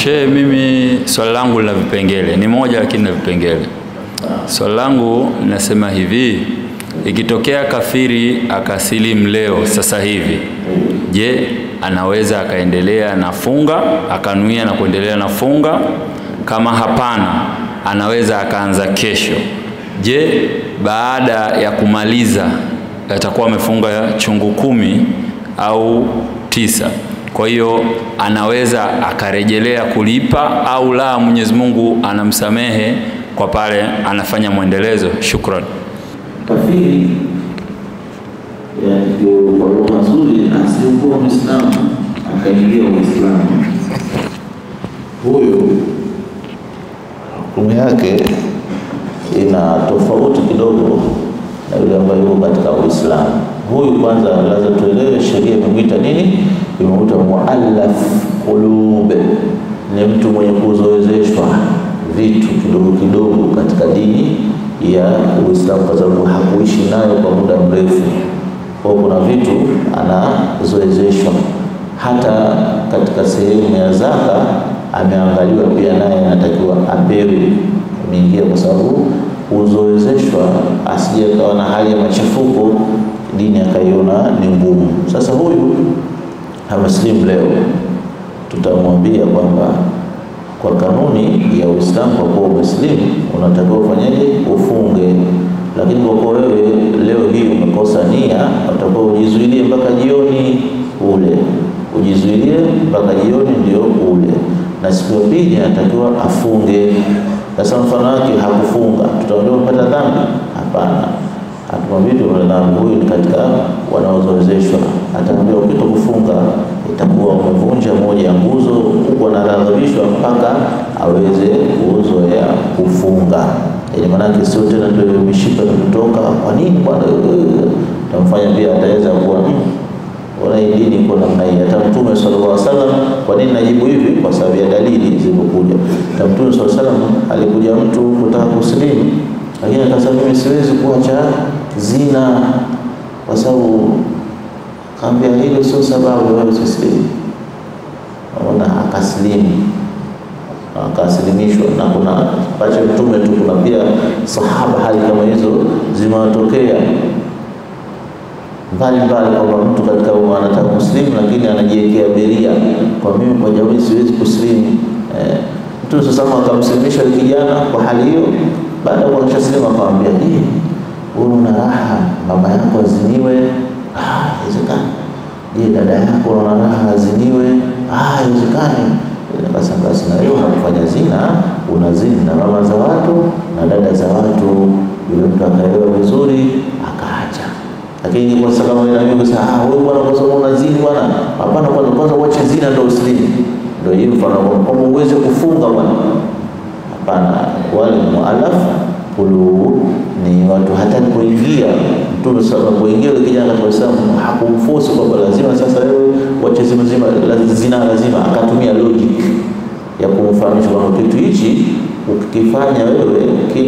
Shehe, mimi swali langu lina vipengele. Ni moja lakini na vipengele. Swali langu linasema hivi, ikitokea kafiri akasilimu leo sasa hivi, je, anaweza akaendelea na funga, akanuia na kuendelea na funga? Kama hapana, anaweza akaanza kesho. Je, baada ya kumaliza atakuwa amefunga chungu 10 au 9? Kwa hiyo anaweza akarejelea kulipa au la, Mwenyezi Mungu anamsamehe kwa pale anafanya muendelezo? Shukran. Kafiri kwa lugha nzuri asiyekuwa Muislamu akaingia Uislamu, huyo hukumu yake ina tofauti kidogo na yule ambaye yuko katika Uislamu. Huyu kwanza lazima tuelewe sheria imemuita nini? Imemuita muallaf qulub, ni mtu mwenye kuzoezeshwa vitu kidogo kidogo katika dini ya Uislamu, kwa sababu hakuishi nayo kwa muda mrefu. Kwa kuna vitu anazoezeshwa. Hata katika sehemu ya zaka ameangaliwa pia, naye anatakiwa apewe mingia, kwa sababu uzoezeshwa asije kawa na hali ya machafuko, dini akaiona ni ngumu. Sasa huyu hamslimu leo, tutamwambia kwamba kwa kanuni ya Uislamu, kwa kuwa Muslimu unatakiwa ufanyeje? Ufunge. Lakini kwa kuwa wewe leo hii umekosa nia, utakuwa ujizuilie mpaka jioni ule. Ujizuilie mpaka jioni ndio ule. Na siku ya pili anatakiwa afunge. Sasa mfano wake hakufunga, tutaambia umepata dhambi? Hapana. Atumwambia dhambi, huyu ni katika wanaozozeshwa. Ataambia ukitokufunga itakuwa umevunja moja ya nguzo, huko anaadhibishwa mpaka aweze kuzoea kufunga. Ili maana sio tena ndio mishipa kutoka. Kwa nini bwana? Tamfanya pia ataweza kuwa wala dini kwa namna hii. Hata Mtume sallallahu alaihi wasallam, kwa nini najibu hivi? Kwa sababu ya dalili zilizokuja. Mtume sallallahu alaihi wasallam alikuja mtu kutaka kusilimu, lakini akasema mimi siwezi kuacha zina, kwa sababu kaambia hilo sio sababu wewe usisilimu. Ona akaslimishwa. Na kuna pacha Mtume tu, kuna pia sahaba hali kama hizo zimetokea mbali kwamba mtu katika anataka kuslimu lakini anajiwekea beria, kwa mimi kwa jamii siwezi kuslimu. Mtu sasa akamslimisha kijana kwa hali hiyo. Baada ya kushaslimu akamwambia, wewe una raha mama yako aziniwe? Inawezekana. Je, dada yako una raha aziniwe? Inawezekana. Nikasema basi na leo unafanya zina, unazini na mama za watu na dada za watu. Yule mtu akaelewa vizuri akaacha. Lakini kwa sababu mimi kusema wewe bwana, kwa sababu unazini bwana, hapana, kwanza uache zina ndio uslimu. Ndio hiyo mfano kama uweze kufunga bwana. Hapana, wale muallaf qulub ni watu hata kuingia Mtume sallallahu alaihi kuingia kijana kwa sababu hakumforce kwamba lazima sasa wewe wache zina lazima. Akatumia logic ya kumfahamisha kwamba kitu hichi ukifanya wewe kina